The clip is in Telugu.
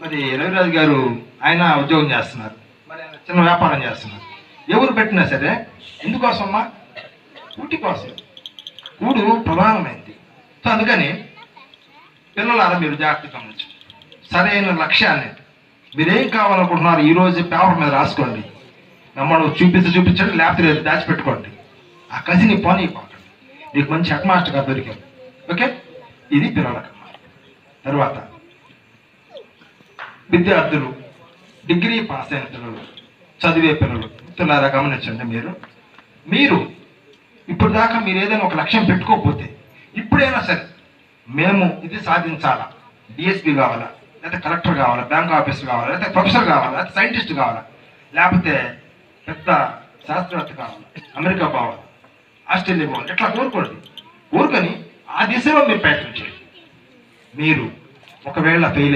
మరి రవిరాజు గారు ఆయన ఉద్యోగం చేస్తున్నారు, మరి ఆయన చిన్న వ్యాపారం చేస్తున్నారు. ఎవరు పెట్టినా సరే ఎందుకోసమ్మా? కూటి కోసం. కూడు ప్రధానమైంది. సో అందుకని పిల్లలారా మీరు జాగ్రత్తగా గమనించండి. సరైన లక్ష్యాన్ని మీరేం కావాలనుకుంటున్నారు ఈరోజు పేపర్ మీద రాసుకోండి. నమ్మడు చూపించండి, లేకపోతే దాచిపెట్టుకోండి. ఆ కసిని పోనీయకండి. నీకు మంచి హెడ్ మాస్టర్గా దొరికారు. ఓకే, ఇది పిల్లలకు. తర్వాత విద్యార్థులు, డిగ్రీ పాస్ అయిన పిల్లలు, చదివే పిల్లలు, పిల్లలారా గమనించండి. మీరు ఇప్పుడు దాకా మీరు ఏదైనా ఒక లక్ష్యం పెట్టుకోకపోతే ఇప్పుడైనా సరే మేము ఇది సాధించాలా, డిఎస్పీ కావాలా, లేకపోతే కలెక్టర్ కావాలా, బ్యాంక్ ఆఫీసర్ కావాలా, లేకపోతే ప్రొఫెసర్ కావాలా, లేకపోతే సైంటిస్ట్ కావాలా, లేకపోతే పెద్ద శాస్త్రవేత్త కావాలా, అమెరికా పోవాలి, ఆస్ట్రేలియా పోవాలి, ఇట్లా కోరుకొని ఆ దిశలో మీరు ప్రయత్నం చేయండి. మీరు ఒకవేళ ఫెయిల్